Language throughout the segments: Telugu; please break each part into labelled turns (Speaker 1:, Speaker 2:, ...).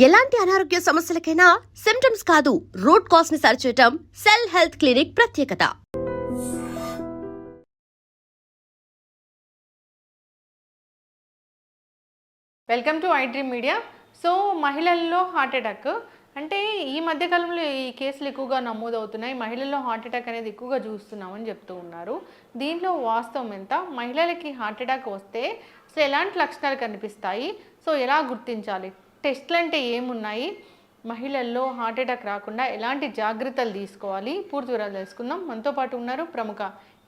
Speaker 1: ఎలాంటి అనారోగ్య సమస్యలకైనా సిమ్టమ్స్ కాదు రూట్ కాజ్ ని సరిచేయటం సెల్ హెల్త్ క్లినిక్ ప్రత్యేకత.
Speaker 2: Welcome to I dream media. So మహిళల్లో హార్ట్ అటాక్ అంటే ఈ మధ్యకాలంలో ఈ కేసులు ఎక్కువగా నమోదవుతున్నాయి. మహిళల్లో హార్ట్ అటాక్ అనేది ఎక్కువగా చూస్తున్నామని చెప్తూ ఉన్నారు. దీంట్లో వాస్తవం ఎంత? మహిళలకి హార్ట్ అటాక్ వస్తే అసలు ఎలాంటి లక్షణాలు కనిపిస్తాయి? సో ఎలా గుర్తించాలి? టెస్ట్లు అంటే ఏమున్నాయి? మహిళల్లో హార్ట్ అటాక్ రాకుండా ఎలాంటి జాగ్రత్తలు తీసుకోవాలి? పూర్తి వివరాలు తెలుసుకుందాం. మనతో పాటు ఉన్నారు ప్రముఖ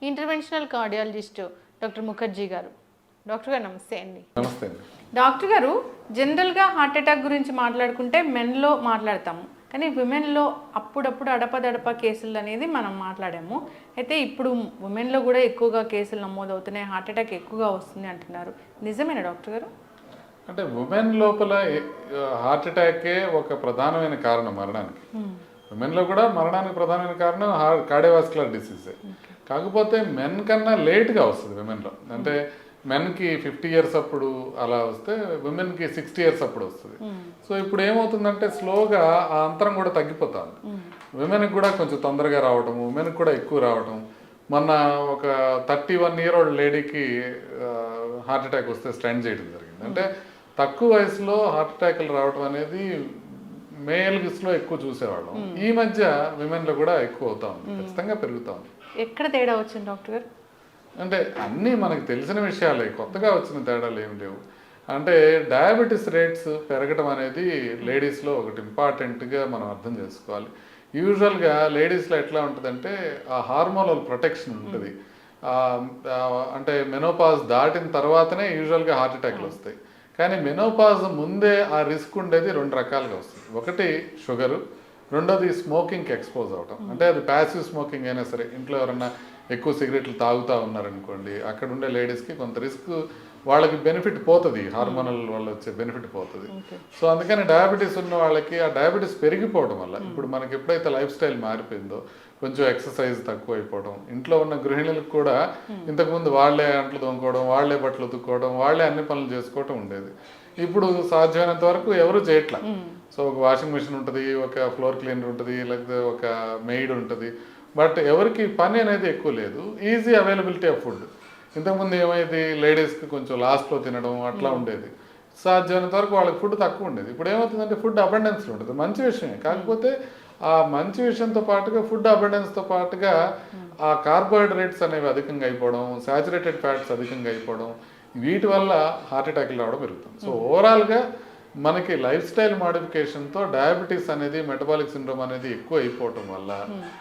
Speaker 2: ఇంటర్వెన్షనల్ కార్డియాలజిస్ట్ డాక్టర్ ముఖర్జీ గారు. డాక్టర్ గారు నమస్తే అండి.
Speaker 3: నమస్తే అండి.
Speaker 2: డాక్టర్ గారు, జనరల్గా హార్ట్ అటాక్ గురించి మాట్లాడుకుంటే మెన్లో మాట్లాడతాము, కానీ విమెన్లో అప్పుడప్పుడు అడపదడప కేసులు అనేది మనం మాట్లాడాము. అయితే ఇప్పుడు ఉమెన్లో కూడా ఎక్కువగా కేసులు నమోదవుతున్నాయి, హార్ట్ అటాక్ ఎక్కువగా వస్తుంది అంటున్నారు. నిజమేనా డాక్టర్ గారు?
Speaker 3: అంటే ఉమెన్ లోపల హార్ట్ అటాకే ఒక ప్రధానమైన కారణం మరణానికి. ఉమెన్లో కూడా మరణానికి ప్రధానమైన కారణం కార్డియోవాస్కులర్ డిసీజే. కాకపోతే మెన్ కన్నా లేట్గా వస్తుంది విమెన్లో. అంటే మెన్కి 50 years అప్పుడు అలా వస్తే ఉమెన్కి 60 years అప్పుడు వస్తుంది. సో ఇప్పుడు ఏమవుతుందంటే స్లోగా ఆ అంతరం కూడా తగ్గిపోతుంది. ఉమెన్కి కూడా కొంచెం తొందరగా రావటం, ఉమెన్కి కూడా ఎక్కువ రావటం. మొన్న ఒక 31-year-old లేడీకి హార్ట్ అటాక్ వస్తే స్టెంట్ చేయడం జరిగింది. అంటే తక్కువ వయసులో హార్ట్ అటాక్లు రావటం అనేది మేల్స్లో ఎక్కువ చూసేవాళ్ళం. ఈ మధ్య విమెన్లో కూడా ఎక్కువ అవుతా ఉంది, ఖచ్చితంగా పెరుగుతా ఉంది.
Speaker 2: ఎక్కడ తేడా వచ్చింది డాక్టర్ గారు?
Speaker 3: అంటే అన్నీ మనకు తెలిసిన విషయాలే, కొత్తగా వచ్చిన తేడాలు ఏమి లేవు. అంటే డయాబెటీస్ రేట్స్ పెరగడం అనేది లేడీస్లో ఒకటి ఇంపార్టెంట్గా మనం అర్థం చేసుకోవాలి. యూజువల్గా లేడీస్లో ఎట్లా ఉంటుందంటే ఆ హార్మోనల్ ప్రొటెక్షన్ ఉంటుంది. అంటే మెనోపాజ్ దాటిన తర్వాతనే యూజువల్గా హార్ట్ అటాక్లు వస్తాయి. కానీ మెనోపాజ్ ముందే ఆ రిస్క్ ఉండేది 2 రకాలుగా వస్తుంది. ఒకటి షుగరు, రెండోది స్మోకింగ్కి ఎక్స్పోజ్ అవటం. అంటే అది ప్యాసివ్ స్మోకింగ్ అయినా సరే, ఇంట్లో ఎవరన్నా ఎక్కువ సిగరెట్లు తాగుతూ ఉన్నారనుకోండి, అక్కడ ఉండే లేడీస్కి కొంత రిస్క్, వాళ్ళకి బెనిఫిట్ పోతుంది, హార్మోనల్ వల్ల వచ్చే బెనిఫిట్ పోతుంది. సో అందుకని డయాబెటీస్ ఉన్న వాళ్ళకి ఆ డయాబెటీస్ పెరిగిపోవడం వల్ల, ఇప్పుడు మనకి ఎప్పుడైతే లైఫ్ స్టైల్ మారిపోయిందో, కొంచెం ఎక్సర్సైజ్ తక్కువ అయిపోవడం, ఇంట్లో ఉన్న గృహిణులకు కూడా ఇంతకుముందు వాళ్ళే అంట్లు తోముకోవడం, వాళ్ళే బట్టలు ఉతుక్కోవడం, వాళ్ళే అన్ని పనులు చేసుకోవటం ఉండేది. ఇప్పుడు సాధ్యమైనంత వరకు ఎవరు చేయట్లా. సో ఒక వాషింగ్ మిషన్ ఉంటుంది, ఒక ఫ్లోర్ క్లీనర్ ఉంటుంది, లేకపోతే ఒక మెయిడ్ ఉంటుంది. బట్ ఎవరికి పని అనేది ఎక్కువ లేదు, ఈజీ అవైలబిలిటీ ఆఫ్ ఫుడ్. ఇంతకుముందు ఏమైంది, లేడీస్కి కొంచెం లాస్ట్లో తినడం అట్లా ఉండేది. సాధ్యమైనంత వరకు వాళ్ళకి ఫుడ్ తక్కువ ఉండేది. ఇప్పుడు ఏమవుతుందంటే ఫుడ్ అబండెన్స్లో ఉంటుంది, మంచి విషయమే. కాకపోతే ఆ మంచి విషయంతో పాటుగా ఫుడ్ అబండెన్స్తో పాటుగా ఆ కార్బోహైడ్రేట్స్ అనేవి అధికంగా అయిపోవడం, సాచురేటెడ్ ఫ్యాట్స్ అధికంగా అయిపోవడం, వీటి వల్ల హార్ట్ అటాక్లు రావడం పెరుగుతుంది. సో ఓవరాల్గా మనకి లైఫ్ స్టైల్ మాడిఫికేషన్తో డయాబెటీస్ అనేది, మెటబాలిక్ సిండ్రోమ్ అనేది ఎక్కువ అయిపోవటం వల్ల,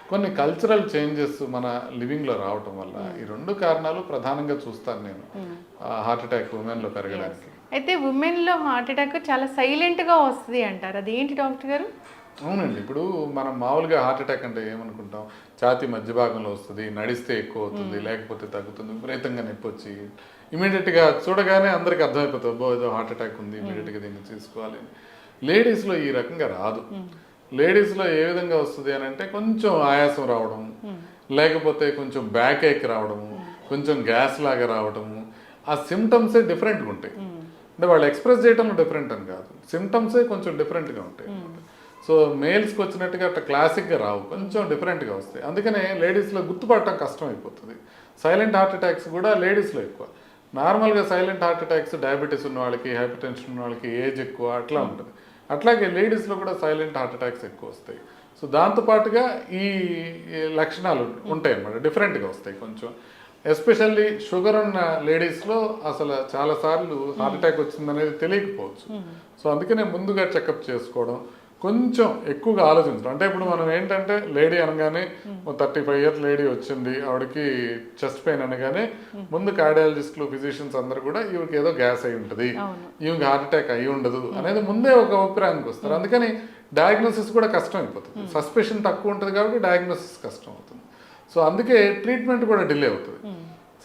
Speaker 3: కొన్ని కల్చరల్ చేంజెస్ మన లివింగ్లో రావటం వల్ల, ఈ 2 కారణాలు ప్రధానంగా చూస్తాను నేను హార్ట్ అటాక్ ఉమెన్లో పెరగడానికి.
Speaker 2: అయితే ఉమెన్లో హార్ట్ అటాక్ చాలా సైలెంట్గా వస్తుంది అంటారు, అది ఏంటి డాక్టర్ గారు?
Speaker 3: అవునండి. ఇప్పుడు మనం మామూలుగా హార్ట్ అటాక్ అంటే ఏమనుకుంటాం, ఛాతీ మధ్య భాగంలో వస్తుంది, నడిస్తే ఎక్కువ అవుతుంది, లేకపోతే తగ్గుతుంది, విపరీతంగా నొప్పి వచ్చి ఇమీడియట్గా చూడగానే అందరికి అర్థమైపోతుంది, బో ఏదో హార్ట్ అటాక్ ఉంది, ఇమీడియట్గా దీన్ని తీసుకోవాలి. లేడీస్లో ఈ రకంగా రాదు. లేడీస్లో ఏ విధంగా వస్తుంది అని అంటే, కొంచెం ఆయాసం రావడం, లేకపోతే కొంచెం బ్యాక్ ఏక్ రావడము, కొంచెం గ్యాస్ లాగా రావడము, ఆ సిమ్టమ్సే డిఫరెంట్గా ఉంటాయి. అంటే వాళ్ళు ఎక్స్ప్రెస్ చేయడంలో డిఫరెంట్ అని కాదు, సిమ్టమ్సే కొంచెం డిఫరెంట్గా ఉంటాయి. సో మేల్స్కి వచ్చినట్టుగా అట్లా క్లాసిక్గా రావు, కొంచెం డిఫరెంట్గా వస్తాయి. అందుకనే లేడీస్లో గుర్తుపడటం కష్టం అయిపోతుంది. సైలెంట్ హార్ట్ అటాక్స్ కూడా లేడీస్లో ఎక్కువ. నార్మల్గా సైలెంట్ హార్ట్ అటాక్స్ డయాబెటీస్ ఉన్న వాళ్ళకి, హైపర్ టెన్షన్ ఉన్న వాళ్ళకి, ఏజ్ ఎక్కువ అట్లా ఉంటుంది. అట్లాగే లేడీస్లో కూడా సైలెంట్ హార్ట్ అటాక్స్ ఎక్కువ వస్తాయి. సో దాంతోపాటుగా ఈ లక్షణాలు ఉంటాయి అన్నమాట, డిఫరెంట్గా వస్తాయి కొంచెం. ఎస్పెషల్లీ షుగర్ ఉన్న లేడీస్లో అసలు చాలాసార్లు హార్ట్ అటాక్ వచ్చిందనేది తెలియకపోవచ్చు. సో అందుకనే ముందుగా చెకప్ చేసుకోవడం, కొంచెం ఎక్కువగా ఆలోచించడం. అంటే ఇప్పుడు మనం ఏంటంటే లేడీ అనగానే 35 years లేడీ వచ్చింది, ఆవిడకి చెస్ట్ పెయిన్ అనగానే ముందు కార్డియాలజిస్టులు, ఫిజిషియన్స్ అందరూ కూడా ఈవికి ఏదో గ్యాస్ అయి ఉంటుంది, ఈవికి హార్ట్ అటాక్ అయి ఉండదు అనేది ముందే ఒక అభిప్రాయానికి వస్తారు. అందుకని డయాగ్నోసిస్ కూడా కష్టం అయిపోతుంది. సస్పెషన్ తక్కువ ఉంటుంది కాబట్టి డయాగ్నోసిస్ కష్టం అవుతుంది. సో అందుకే ట్రీట్మెంట్ కూడా డిలే అవుతుంది.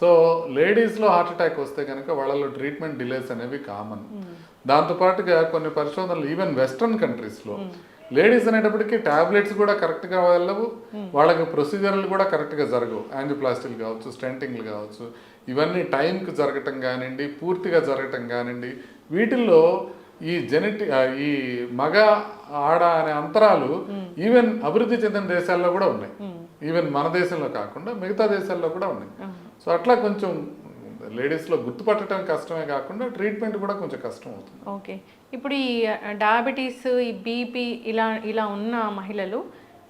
Speaker 3: సో లేడీస్లో హార్ట్ అటాక్ వస్తే కనుక వాళ్ళలో ట్రీట్మెంట్ డిలేస్ అనేవి కామన్. దాంతోపాటుగా కొన్ని పరిశోధనలు ఈవెన్ వెస్ట్రన్ కంట్రీస్లో లేడీస్ అనేటప్పటికీ టాబ్లెట్స్ కూడా కరెక్ట్గా వెళ్ళవు, వాళ్ళకి ప్రొసీజర్లు కూడా కరెక్ట్గా జరగవు. యాంజియోప్లాస్టీలు కావచ్చు, స్టెంటింగ్లు కావచ్చు, ఇవన్నీ టైంకి జరగటం కానివ్వండి, పూర్తిగా జరగటం కానివ్వండి, వీటిల్లో ఈ మగ ఆడ అనే అంతరాలు ఈవెన్ అభివృద్ధి చెందిన దేశాల్లో కూడా ఉన్నాయి. ఈవెన్ మన దేశంలో కాకుండా మిగతా దేశాల్లో కూడా ఉన్నాయి. సో అట్లా కొంచెం లేడీస్లో గుర్తుపట్టడం కష్టమే కాకుండా ట్రీట్మెంట్ కూడా కొంచెం కష్టం అవుతుంది.
Speaker 2: ఓకే, ఇప్పుడు ఈ డయాబెటీస్, ఈ బీపీ ఇలా ఉన్న మహిళలు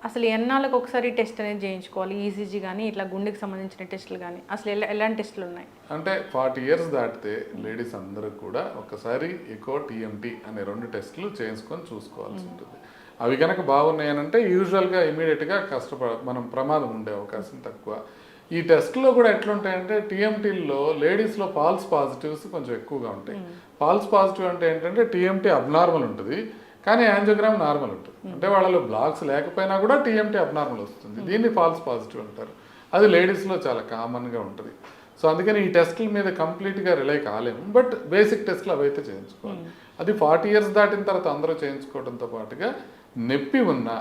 Speaker 2: అసలు ఎన్నాళ్ళకు ఒకసారి టెస్ట్ అనేది చేయించుకోవాలి? ఈసీజీ కానీ ఇట్లా గుండెకి సంబంధించిన టెస్టులు కానీ అసలు ఎలాంటి టెస్టులు ఉన్నాయి?
Speaker 3: అంటే 40 years దాటితే లేడీస్ అందరూ కూడా ఒకసారి ఎకో టీఎంటీ అనే 2 టెస్టులు చేయించుకొని చూసుకోవాల్సి ఉంటుంది. అవి కనుక బాగున్నాయనంటే యూజువల్గా ఇమీడియట్గా మనం ప్రమాదం ఉండే అవకాశం తక్కువ. ఈ టెస్ట్లో కూడా ఎట్లుంటాయంటే టీఎంటీల్లో లేడీస్లో ఫాల్స్ పాజిటివ్స్ కొంచెం ఎక్కువగా ఉంటాయి. ఫాల్స్ పాజిటివ్ అంటే ఏంటంటే టీఎంటీ అబ్నార్మల్ ఉంటుంది కానీ యాంజియోగ్రామ్ నార్మల్ ఉంటుంది. అంటే వాళ్ళలో బ్లాక్స్ లేకపోయినా కూడా టీఎంటీ అబ్నార్మల్ వస్తుంది. దీన్ని ఫాల్స్ పాజిటివ్ అంటారు. అది లేడీస్లో చాలా కామన్గా ఉంటుంది. సో అందుకని ఈ టెస్టుల మీద కంప్లీట్గా రిలై కాలేము. బట్ బేసిక్ టెస్టులు అవైతే చేయించుకోవాలి. అది 40 years దాటిన తర్వాత అందరూ చేయించుకోవడంతో పాటుగా నొప్పి ఉన్నా,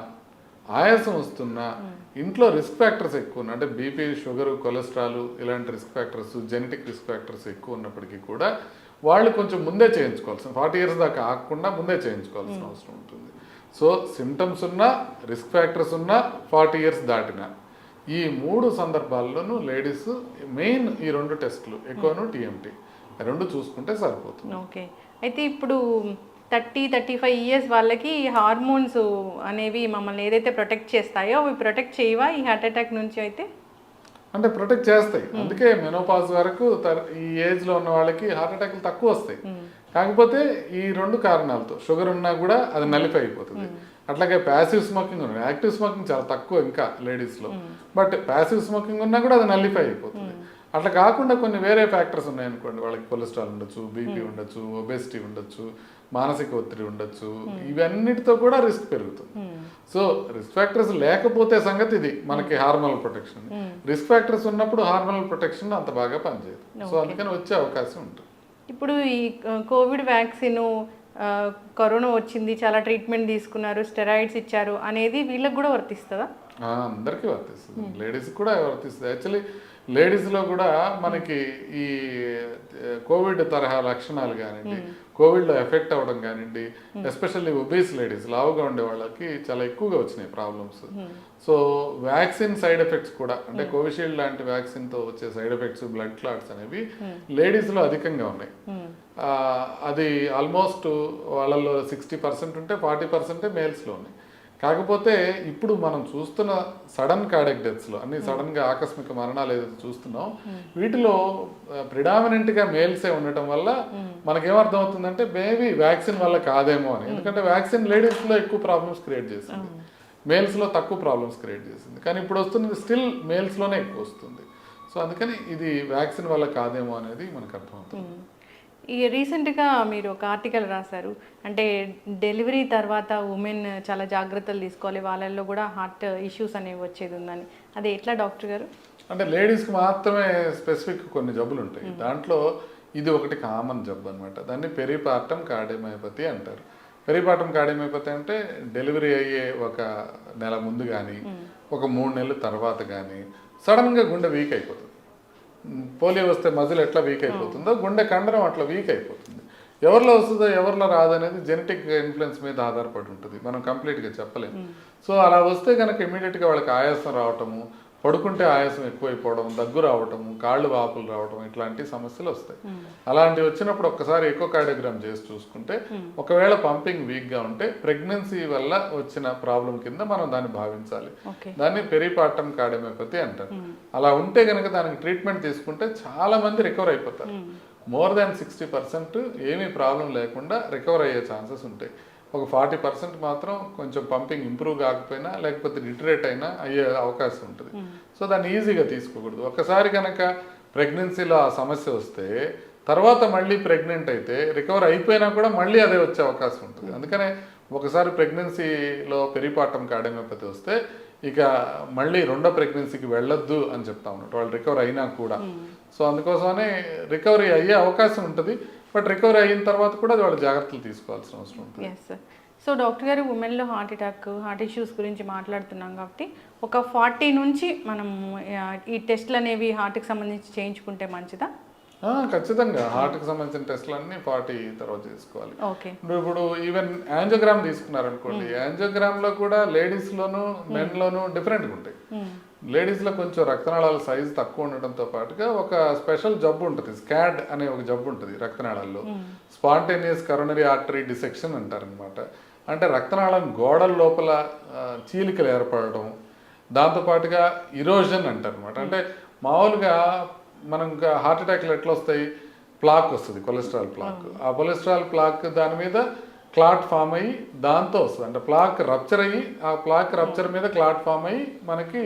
Speaker 3: ఆయాసం వస్తున్నా, ఇంట్లో రిస్క్ ఫ్యాక్టర్స్ ఎక్కువ ఉన్నాయి, అంటే బీపీ, షుగరు, కొలెస్ట్రాల్ ఇలాంటి risk factors, genetic risk factors ఎక్కువ ఉన్నప్పటికీ కూడా వాళ్ళు కొంచెం ముందే చేయించుకోవాల్సిన 40 years దాకా ఆగకుండా ముందే చేయించుకోవాల్సిన అవసరం ఉంటుంది. సో సిమ్టమ్స్ ఉన్నా, రిస్క్ ఫ్యాక్టర్స్ ఉన్నా, 40 years దాటినా ఈ 3 సందర్భాల్లోనూ లేడీస్ మెయిన్ ఈ 2 టెస్టులు ఎకోను టీఎంటీ 2 చూసుకుంటే సరిపోతుంది.
Speaker 2: ఓకే, అయితే ఇప్పుడు 30-35 years వాళ్ళకి హార్మోన్స్ అనేవి మమ్మల్ని ఏదైతే ప్రొటెక్ట్ చేస్తాయో అవి ప్రొటెక్ట్ చేయవా ఈ హార్ట్ అటాక్ నుంచి? అయితే
Speaker 3: అంటే ప్రొటెక్ట్ చేస్తాయి. అందుకే మెనోపాజ్ వరకు ఈ ఏజ్లో ఉన్న వాళ్ళకి హార్ట్ అటాక్లు తక్కువ వస్తాయి. కాకపోతే ఈ 2 కారణాలతో షుగర్ ఉన్నా కూడా అది నలిఫై అయిపోతుంది. అట్లాగే ప్యాసివ్ స్మోకింగ్ ఉన్నా, యాక్టివ్ స్మోకింగ్ చాలా తక్కువ ఇంకా లేడీస్లో, బట్ ప్యాసివ్ స్మోకింగ్ ఉన్నా కూడా అది నలిఫై అయిపోతుంది. అట్లా కాకుండా కొన్ని వేరే ఫ్యాక్టర్స్ ఉన్నాయనుకోండి, వాళ్ళకి కొలెస్ట్రాల్ ఉండొచ్చు, బీపీ ఉండొచ్చు, ఒబెసిటీ ఉండొచ్చు, మానసిక ఒత్తిడి ఉండొచ్చు, ఇవన్నిటితో కూడా రిస్క్ పెరుగుతుంది. సో రిస్క్ ఫ్యాక్టర్స్ లేకపోతే సంగతి ఇది మనకి హార్మోనల్ ప్రొటెక్షన్. రిస్క్ ఫ్యాక్టర్స్ ఉన్నప్పుడు హార్మోనల్ ప్రొటెక్షన్ అంత బాగా పనిచేయదు. సో అందుకని వచ్చే అవకాశం ఉంటుంది.
Speaker 2: ఇప్పుడు ఈ కోవిడ్ వ్యాక్సిన్, కరోనా వచ్చింది, చాలా ట్రీట్మెంట్ తీసుకున్నారు, స్టెరాయిడ్స్ ఇచ్చారు అనేది వీళ్ళకి కూడా వర్తిస్తుందా?
Speaker 3: అందరికీ వర్తిస్తుంది, లేడీస్కి కూడా వర్తిస్తుంది. యాక్చువల్లీ లేడీస్లో కూడా మనకి ఈ కోవిడ్ తరహా లక్షణాలు కానివ్వండి, కోవిడ్లో ఎఫెక్ట్ అవ్వడం కానివ్వండి, ఎస్పెషల్లీ ఒబీస్ లేడీస్, లావుగా ఉండే వాళ్ళకి చాలా ఎక్కువగా వచ్చినాయి problems. So vaccine side effects కూడా, అంటే కోవిషీల్డ్ లాంటి వ్యాక్సిన్తో వచ్చే సైడ్ ఎఫెక్ట్స్, బ్లడ్ క్లాట్స్ అనేవి లేడీస్లో అధికంగా ఉన్నాయి. అది ఆల్మోస్ట్ వాళ్ళలో 60% ఉంటే 40% మేల్స్లో ఉన్నాయి. కాకపోతే ఇప్పుడు మనం చూస్తున్న సడన్ కార్డియక్ డెత్స్లో, అన్ని సడన్గా ఆకస్మిక మరణాలు ఏదైతే చూస్తున్నాం, వీటిలో ప్రిడామినెంట్గా మేల్సే ఉండటం వల్ల మనకేమర్థం అవుతుందంటే మేబీ వ్యాక్సిన్ వల్ల కాదేమో అని. ఎందుకంటే వ్యాక్సిన్ లేడీస్లో ఎక్కువ ప్రాబ్లమ్స్ క్రియేట్ చేసింది, మేల్స్లో తక్కువ ప్రాబ్లమ్స్ క్రియేట్ చేసింది. కానీ ఇప్పుడు వస్తున్నది స్టిల్ మేల్స్లోనే ఎక్కువ వస్తుంది. సో అందుకని ఇది వ్యాక్సిన్ వల్ల కాదేమో అనేది మనకు అర్థమవుతుంది.
Speaker 2: ఈ రీసెంట్గా మీరు ఒక ఆర్టికల్ రాశారు, అంటే డెలివరీ తర్వాత ఉమెన్ చాలా జాగ్రత్తలు తీసుకోవాలి, వాళ్ళల్లో కూడా హార్ట్ ఇష్యూస్ అనేవి వచ్చేది ఉందని. అది ఎట్లా డాక్టర్ గారు?
Speaker 3: అంటే లేడీస్కి మాత్రమే స్పెసిఫిక్ కొన్ని జబ్బులు ఉంటాయి. దాంట్లో ఇది ఒకటి కామన్ జబ్బు అనమాట. దాన్ని పెరిపార్టమ్ కార్డియోమయోపతి అంటారు. పెరిపార్టమ్ కార్డియోమయోపతి అంటే డెలివరీ అయ్యే 1 నెల ముందు కానీ, ఒక 3 నెలల తర్వాత కానీ సడన్గా గుండె వీక్ అయిపోతుంది. పోలియో వస్తే మజిల్ ఎట్లా వీక్ అయిపోతుందో గుండె కండరం అట్లా వీక్ అయిపోతుంది. ఎవరిలో వస్తుందో ఎవరిలో రాదనేది జెనెటిక్ ఇన్ఫ్లుయెన్స్ మీద ఆధారపడి ఉంటుంది, మనం కంప్లీట్గా చెప్పలేము. సో అలా వస్తే కనుక ఇమీడియట్గా వాళ్ళకి ఆయాసం రావటము, పడుకుంటే ఆయాసం ఎక్కువైపోవడం, దగ్గు రావటము, కాళ్ళు వాపులు రావటం, ఇట్లాంటి సమస్యలు వస్తాయి. అలాంటివి వచ్చినప్పుడు ఒక్కసారి ఎకోకార్డియోగ్రామ్ చేసి చూసుకుంటే ఒకవేళ పంపింగ్ వీక్గా ఉంటే ప్రెగ్నెన్సీ వల్ల వచ్చిన ప్రాబ్లం కింద మనం దాన్ని భావించాలి. దాన్ని పెరిపార్టమ్ కార్డియోమయోపతి అంటారు. అలా ఉంటే కనుక దానికి ట్రీట్మెంట్ తీసుకుంటే చాలా మంది రికవర్ అయిపోతారు. మోర్ దాన్ 60% ఏమీ ప్రాబ్లం లేకుండా రికవర్ అయ్యే ఛాన్సెస్ ఉంటాయి. ఒక 40% మాత్రం కొంచెం పంపింగ్ ఇంప్రూవ్ కాకపోయినా, లేకపోతే డిటరేట్ అయినా అయ్యే అవకాశం ఉంటుంది. సో దాన్ని ఈజీగా తీసుకోకూడదు. ఒకసారి కనుక ప్రెగ్నెన్సీలో ఆ సమస్య వస్తే తర్వాత మళ్ళీ ప్రెగ్నెంట్ అయితే రికవర్ అయిపోయినా కూడా మళ్ళీ అదే వచ్చే అవకాశం ఉంటుంది. అందుకనే ఒకసారి ప్రెగ్నెన్సీలో పెరిపార్టమ్ కార్డియోమయోపతి వస్తే ఇక మళ్ళీ 2వ ప్రెగ్నెన్సీకి వెళ్ళొద్దు అని చెప్తా ఉన్నట్టు, వాళ్ళు రికవర్ అయినా కూడా. సో అందుకోసమనే రికవరీ అయ్యే అవకాశం ఉంటుంది, బట్ రికవరీ అయిన తర్వాత కూడా వాళ్ళు జాగ్రత్తలు తీసుకోవాల్సిన అవసరం ఉంటుంది.
Speaker 2: Yes sir. సో డాక్టర్ గారు, ఉమెన్లో హార్ట్ అటాక్, హార్ట్ ఇష్యూస్ గురించి మాట్లాడుతున్నాం కాబట్టి ఒక 40 నుంచి మనం ఈ టెస్ట్లు అనేవి హార్ట్కి సంబంధించి చేయించుకుంటే మంచిదా?
Speaker 3: ఖచ్చితంగా హార్ట్కి సంబంధించిన టెస్ట్లు అన్ని 40 తర్వాత చేసుకోవాలి.
Speaker 2: ఓకే.
Speaker 3: ఇప్పుడు ఈవెన్ యాంజియోగ్రామ్ తీసుకున్నారనుకోండి, యాంజియోగ్రామ్లో కూడా లేడీస్లోను మెన్లోను డిఫరెంట్గా ఉంటాయి. లేడీస్లో కొంచెం రక్తనాళాల సైజు తక్కువ ఉండటంతో పాటుగా ఒక స్పెషల్ జబ్బు ఉంటుంది, స్కాడ్ అనే ఒక జబ్బు ఉంటుంది రక్తనాళాల్లో, స్పాంటేనియస్ కరోనరీ ఆర్టరీ డిసెక్షన్ అంటారనమాట. అంటే రక్తనాళం గోడల లోపల చీలికలు ఏర్పడడం, దాంతోపాటుగా ఇరోజన్ అంటారనమాట. అంటే మామూలుగా మనం హార్ట్ అటాక్లు ఎట్లా వస్తాయి, ప్లాక్ వస్తుంది, కొలెస్ట్రాల్ ప్లాక్. ఆ కొలెస్ట్రాల్ ప్లాక్ దాని మీద క్లాట్ ఫామ్ అయ్యి దాంతో వస్తుంది. అంటే ప్లాక్ రప్చర్ అయ్యి ఆ ప్లాక్ రప్చర్ మీద క్లాట్ ఫామ్ అయ్యి మనకి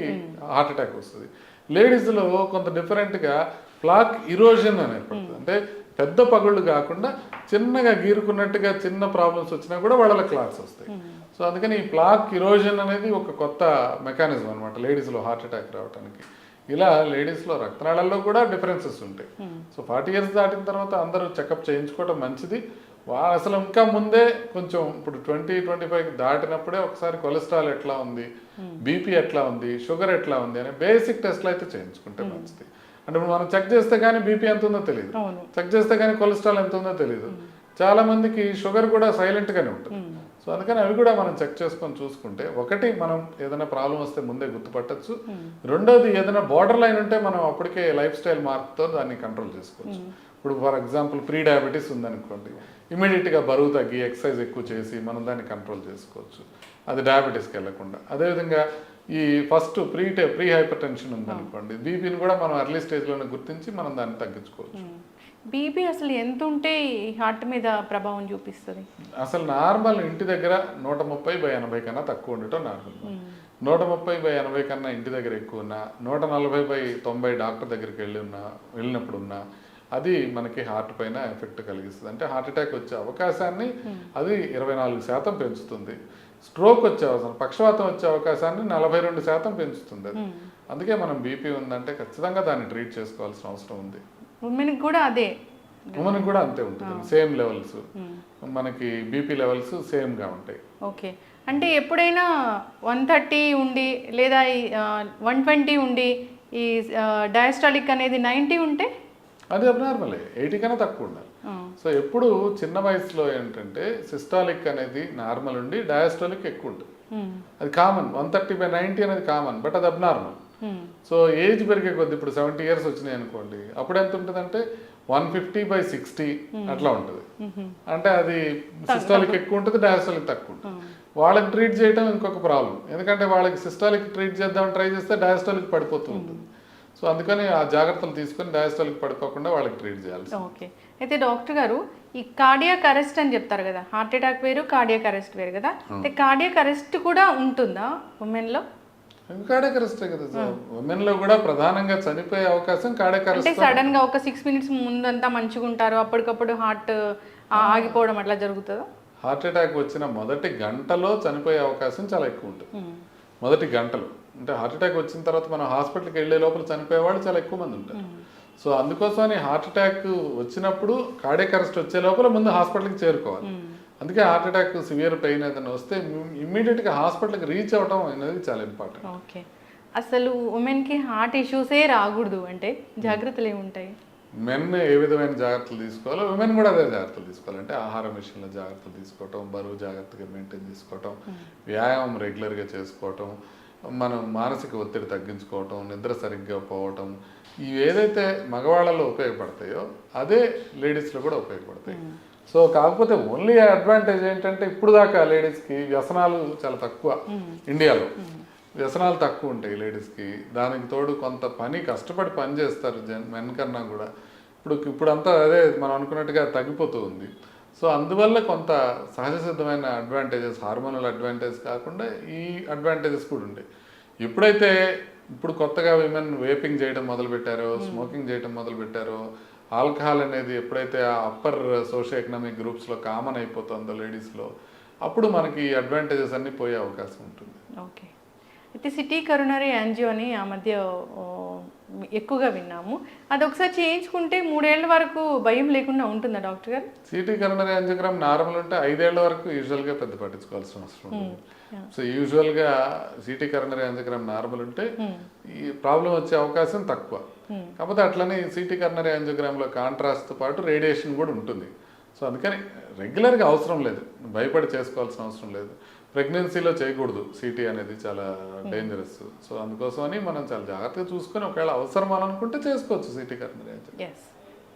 Speaker 3: హార్ట్ అటాక్ వస్తుంది. లేడీస్లో కొంత డిఫరెంట్గా ప్లాక్ ఇరోజన్ అని ఏర్పడుతుంది. అంటే పెద్ద పగుళ్ళు కాకుండా చిన్నగా గీరుకున్నట్టుగా చిన్న ప్రాబ్లమ్స్ వచ్చినా కూడా వాళ్ళ క్లాట్స్ వస్తాయి. సో అందుకని ఈ ప్లాక్ ఇరోజన్ అనేది ఒక కొత్త మెకానిజం అనమాట లేడీస్లో హార్ట్ అటాక్ రావడానికి. ఇలా లేడీస్లో రక్తనాళాల్లో కూడా డిఫరెన్సెస్ ఉంటాయి. సో 40 years దాటిన తర్వాత అందరూ చెకప్ చేయించుకోవడం మంచిది. అసలు ఇంకా ముందే కొంచెం ఇప్పుడు 20-25 దాటినప్పుడే ఒకసారి కొలెస్ట్రాల్ ఎట్లా ఉంది, బీపీ ఎట్లా ఉంది, షుగర్ ఎట్లా ఉంది అనే బేసిక్ టెస్ట్లు అయితే చేయించుకుంటే మంచిది. అంటే ఇప్పుడు మనం చెక్ చేస్తే కానీ బీపీ ఎంత ఉందో తెలియదు, చెక్ చేస్తే కానీ కొలెస్ట్రాల్ ఎంత ఉందో తెలియదు. చాలా మందికి షుగర్ కూడా సైలెంట్గానే ఉంటుంది. సో అందుకని అవి కూడా మనం చెక్ చేసుకొని చూసుకుంటే, ఒకటి మనం ఏదైనా ప్రాబ్లం వస్తే ముందే గుర్తుపట్టచ్చు, రెండోది ఏదైనా బార్డర్ లైన్ ఉంటే మనం అప్పటికే లైఫ్ స్టైల్ మార్పుతో దాన్ని కంట్రోల్ చేసుకోవచ్చు. ఇప్పుడు ఫర్ ఎగ్జాంపుల్ ప్రీ డయాబెటీస్ ఉందనుకోండి, ఇమీడియట్గా బరువు తగ్గి ఎక్సర్సైజ్ ఎక్కువ చేసి మనం దాన్ని కంట్రోల్ చేసుకోవచ్చు, అది డయాబెటీస్కి వెళ్ళకుండా. అదేవిధంగా ఈ ఫస్ట్ ప్రీ హైపర్ టెన్షన్ ఉందనుకోండి, బీపీని కూడా మనం ఎర్లీ స్టేజ్లోనే గుర్తించి మనం దాన్ని తగ్గించుకోవచ్చు.
Speaker 2: బీపీ అసలు ఎంత ఉంటే హార్ట్ మీద ప్రభావం చూపిస్తుంది?
Speaker 3: అసలు నార్మల్ ఇంటి దగ్గర 130/80 కన్నా తక్కువ ఉండటం నార్మల్. 130/80 కన్నా ఇంటి దగ్గర ఎక్కువ ఉన్నా, 140/90 డాక్టర్ దగ్గరికి వెళ్ళినప్పుడు ఉన్నా అది మనకి హార్ట్ పైన ఎఫెక్ట్ కలిగిస్తుంది. అంటే హార్ట్ అటాక్ వచ్చే అవకాశాన్ని అది 24% పెంచుతుంది. స్ట్రోక్ వచ్చే అవకాశం, పక్షవాతం వచ్చే అవకాశాన్ని 42% పెంచుతుంది అది. అందుకే మనం బీపీ ఉందంటే ఖచ్చితంగా దాన్ని ట్రీట్ చేసుకోవాల్సిన అవసరం ఉంది.
Speaker 2: ఉమెన్కి కూడా అదే,
Speaker 3: ఉమెన్కి కూడా అంతే ఉంటుంది, సేమ్ లెవెల్స్, మనకి బీపీ లెవెల్స్ సేమ్గా ఉంటాయి.
Speaker 2: ఓకే. అంటే ఎప్పుడైనా 130 ఉండి లేదా 120 ఉండి ఈ డయాస్టాలిక్ అనేది 90 ఉంటే
Speaker 3: అది అబ్నార్మలే, 80 కన్నా తక్కువ ఉండాలి. సో ఎప్పుడు చిన్న వయసులో ఏంటంటే సిస్టాలిక్ అనేది నార్మల్ ఉండి డయాస్టాలిక్ ఎక్కువ ఉంటుంది. అది కామన్, 130/90 అనేది కామన్, బట్ అది అబ్నార్మల్. సో ఏజ్ పెరిగే కొద్ది, ఇప్పుడు 70 years వచ్చినాయి అనుకోండి, అప్పుడు ఎంత ఉంటుందంటే 150/60 అట్లా ఉంటుంది. అంటే అది సిస్టాలిక్ ఎక్కువ ఉంటుంది, డయాస్టాలిక్ తక్కువ ఉంటుంది. వాళ్ళకి ట్రీట్ చేయడం ఇంకొక ప్రాబ్లం, ఎందుకంటే వాళ్ళకి సిస్టాలిక్ ట్రీట్ చేద్దామని ట్రై చేస్తే డయాస్టాలిక్ పడిపోతూ ఉంటుంది. సో అందుకని ఆ జాగ్రత్తలు తీసుకొని డయాస్టాలిక్ పడిపోకుండా వాళ్ళకి ట్రీట్ చేయాలి.
Speaker 2: ఓకే. అయితే డాక్టర్ గారు, ఈ కార్డియాక్ అరెస్ట్ అని చెప్తారు కదా, హార్ట్ అటాక్ వేరు కార్డియాక్ అరెస్ట్ వేరు కదా, అయితే కార్డియాక్ అరెస్ట్ కూడా ఉంటుందా ఉమెన్లో?
Speaker 3: కార్డియాక్ అరెస్ట్ కదా సార్, ఉమెన్లో కూడా ప్రధానంగా చనిపోయే అవకాశం కార్డియాక్ అరెస్ట్.
Speaker 2: అంటే సడన్ గా ఒక 6 minutes ముందంతా మంచిగా ఉంటారు, అప్పటికప్పుడు హార్ట్ ఆగిపోవడం అట్లా జరుగుతుందా?
Speaker 3: హార్ట్ అటాక్ వచ్చిన మొదటి గంటలో చనిపోయే అవకాశం చాలా ఎక్కువ ఉంటుంది. మొదటి గంటలో అంటే హార్ట్ అటాక్ వచ్చిన తర్వాత మనం హాస్పిటల్కి వెళ్ళే లోపల చనిపోయే వాళ్ళు చాలా ఎక్కువ మంది ఉంటారు. సో అందుకోసమని హార్ట్ అటాక్ వచ్చినప్పుడు కార్డియాక్ అరెస్ట్ వచ్చే లోపల ముందు హాస్పిటల్కి చేరుకోవాలి. అందుకే హార్ట్ అటాక్ సివియర్ పెయిన్ ఏదైనా వస్తే ఇమ్మీడియట్గా హాస్పిటల్కి రీచ్ అవ్వడం అనేది చాలా ఇంపార్టెంట్.
Speaker 2: ఓకే. అసలు ఉమెన్కి హార్ట్ ఇష్యూసే రాకూడదు అంటే జాగ్రత్తలు ఏముంటాయి?
Speaker 3: మెన్ ఏ విధమైన జాగ్రత్తలు తీసుకోవాలో ఉమెన్ కూడా అదే జాగ్రత్తలు తీసుకోవాలి. అంటే ఆహారం విషయంలో జాగ్రత్తలు తీసుకోవటం, బరువు జాగ్రత్తగా మెయింటైన్ చేసుకోవటం, వ్యాయామం రెగ్యులర్గా చేసుకోవటం, మనం మానసిక ఒత్తిడి తగ్గించుకోవటం, నిద్ర సరిగ్గా పోవటం, ఇవి ఏదైతే మగవాళ్ళలో ఉపయోగపడతాయో అదే లేడీస్లో కూడా ఉపయోగపడతాయి. సో కాకపోతే ఓన్లీ అడ్వాంటేజ్ ఏంటంటే ఇప్పుడు దాకా లేడీస్కి వ్యసనాలు చాలా తక్కువ, ఇండియాలో వ్యసనాలు తక్కువ ఉంటాయి లేడీస్కి. దానికి తోడు కొంత కష్టపడి పని చేస్తారు మెన్ కన్నా కూడా. ఇప్పుడు అంతా అదే మనం అనుకున్నట్టుగా తగ్గిపోతూ ఉంది. సో అందువల్ల కొంత సహజ సిద్ధమైన అడ్వాంటేజెస్, హార్మోనల్ అడ్వాంటేజ్ కాకుండా ఈ అడ్వాంటేజెస్ కూడా ఉంటాయి. ఇప్పుడు కొత్తగా విమెన్ వేపింగ్ చేయడం మొదలుపెట్టారో, స్మోకింగ్ చేయడం మొదలుపెట్టారో, ఆల్కహాల్ అనేది ఎప్పుడైతే ఆ అప్పర్ సోషియో ఎకనామిక్ గ్రూప్స్లో కామన్ అయిపోతుందో లేడీస్లో, అప్పుడు మనకి అడ్వాంటేజెస్ అన్నీ పోయే అవకాశం ఉంటుంది.
Speaker 2: ఓకే. అయితే సిటీ కరోనరీ యాంజియో అని ఆ మధ్య ఎక్కువగా విన్నాము. అది ఒకసారి చేయించుకుంటే 3 ఏళ్ల వరకు భయం లేకుండా ఉంటుందా డాక్టర్ గారు?
Speaker 3: సిటీ కరోనరీ యాంజియోగ్రామ్ నార్మల్ ఉంటే 5 ఏళ్ల వరకు యూజువల్గా పెద్ద పట్టించుకోవాల్సిన అవసరం ఉంటుంది. సో యూజువల్గా సిటీ కరోనరీ యాంజియోగ్రామ్ నార్మల్ ఉంటే ఈ ప్రాబ్లం వచ్చే అవకాశం తక్కువ. కాకపోతే అట్లనే సిటీ కరోనరీ యాంజియోగ్రామ్లో కాంట్రాస్ట్తో పాటు రేడియేషన్ కూడా ఉంటుంది. సో అందుకని రెగ్యులర్గా అవసరం లేదు, భయపడి చేసుకోవాల్సిన అవసరం లేదు. ప్రెగ్నెన్సీలో చేయకూడదు, సిటీ అనేది చాలా డేంజరస్. సో అందుకోసమని మనం చాలా జాగ్రత్తగా చూసుకొని ఒకవేళ అవసరం అని అనుకుంటే చేసుకోవచ్చు సిటీ కరోనరీ యాంజియోగ్రామ్.
Speaker 2: ఎస్,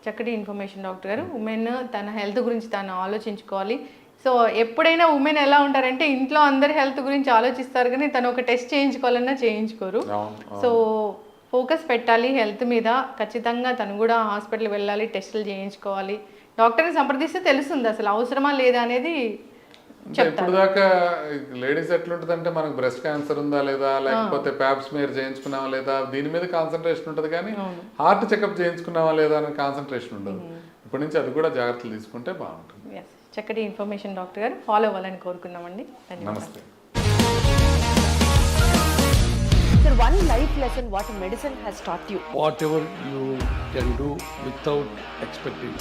Speaker 2: చక్కటి ఇన్ఫర్మేషన్ డాక్టర్ గారు. ఉమెన్ తన హెల్త్ గురించి తాను ఆలోచించుకోవాలి. సో ఎప్పుడైనా ఉమెన్ ఎలా ఉంటారంటే ఇంట్లో అందరి హెల్త్ గురించి ఆలోచిస్తారు కానీ తను ఒక టెస్ట్ చేయించుకోవాలన్నా చేయించుకోరు. సో ఫోకస్ పెట్టాలి హెల్త్ మీద. ఖచ్చితంగా తను కూడా హాస్పిటల్ వెళ్ళాలి, టెస్టులు చేయించుకోవాలి. డాక్టర్ని సంప్రదిస్తే తెలుస్తుంది అసలు అవసరమా లేదా అనేది.
Speaker 3: ఇప్పుడు దాకా లేడీస్ ఎట్లుంటుందంటే మనకు బ్రెస్ట్ క్యాన్సర్ ఉందా లేదా, లేకపోతే ప్యాప్ స్మియర్ చేయించుకున్నావా లేదా, దీని మీద కాన్సన్ట్రేషన్ ఉంటుంది కానీ హార్ట్ చెకప్ చేయించుకున్నావా లేదా అనే కాన్సన్ట్రేషన్ ఉండదు. ఇప్పటి నుంచి అది కూడా జాగ్రత్తలు తీసుకుంటే బాగుంటుంది.
Speaker 2: చక్కటి ఇన్ఫర్మేషన్ డాక్టర్ గారు, ఫాలో అవ్వాలని కోరుకున్నామండి.
Speaker 3: నమస్తే.
Speaker 1: Sir, one life lesson what medicine has taught you.
Speaker 4: Whatever you can do without expecting.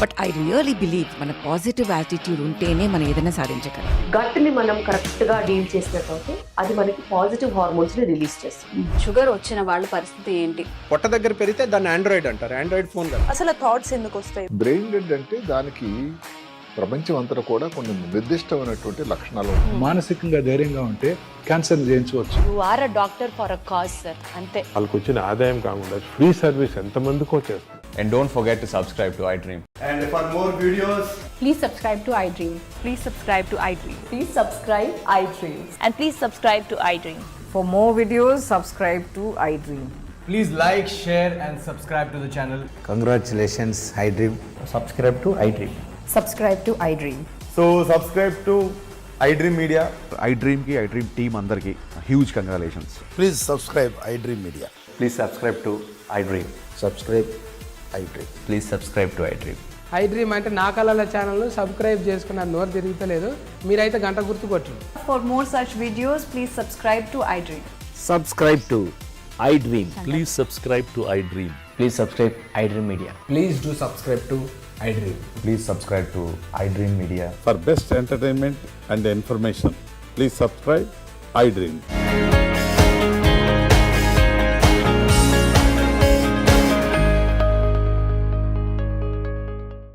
Speaker 5: But I really believe మన పాజిటివ్ యాటిట్యూడ్ ఉంటేనే మనం ఏదైనా సాధించగలం.
Speaker 6: గట్ని మనం కరెక్ట్గా డీల్ చేసినట్లయితే అది మనకి పాజిటివ్ హార్మోన్స్ని రిలీజ్ చేస్తుంది.
Speaker 7: షుగర్ వచ్చిన వాళ్ళ పరిస్థితి ఏంటి?
Speaker 4: పొట్ట దగ్గర పెరిగితే దాన్ని ఆండ్రాయిడ్ అంటారు, ఆండ్రాయిడ్ ఫోన్ కదా.
Speaker 6: అసలు థాట్స్ ఎందుకు వస్తాయి?
Speaker 8: బ్రెయిన్ డెడ్ అంటే దానికి ప్రపంచం అంతా కూడా కొన్ని నిర్దిష్టమైనటువంటి లక్షణాలు ఉంటాయి.
Speaker 9: మానసికంగా ధైర్యంగా ఉంటే క్యాన్సర్ జయించవచ్చు.
Speaker 6: You are a doctor for a cause sir, అంతే.
Speaker 10: వాళ్ళకి వచ్చిన ఆదాయం కాకుండా ఫ్రీ సర్వీస్ ఎంతమందికో చేస్తుంది.
Speaker 11: And don't forget to subscribe to iDream.
Speaker 4: And for more videos,
Speaker 7: please subscribe to iDream.
Speaker 6: Please subscribe to iDream.
Speaker 7: Please subscribe iDream.
Speaker 6: And please subscribe to iDream.
Speaker 7: For more videos, subscribe to iDream.
Speaker 4: please like, share and subscribe to the channel.
Speaker 11: Congratulations, iDream. Subscribe to iDream.
Speaker 7: Subscribe to iDream.
Speaker 10: So subscribe to iDream Media.
Speaker 9: iDream కి iDream టీమ్ అందరికి huge congratulations.
Speaker 4: Please subscribe iDream Media.
Speaker 11: Please subscribe to iDream.
Speaker 4: Subscribe iDream.
Speaker 11: Please subscribe to iDream.
Speaker 12: iDream అంటే నా కళల ఛానల్ను సబ్స్క్రైబ్ చేసుకున్న నోరు తిరుగుతలేదు, మీరైతే గంట గుర్తు కొట్టండి.
Speaker 7: For more such videos, please subscribe to iDream.
Speaker 11: Subscribe to iDream.
Speaker 10: Please subscribe to iDream.
Speaker 11: Please subscribe iDream Media.
Speaker 4: Please do subscribe to iDream.
Speaker 11: Please subscribe to iDream Media.
Speaker 10: For best entertainment and information, please subscribe iDream.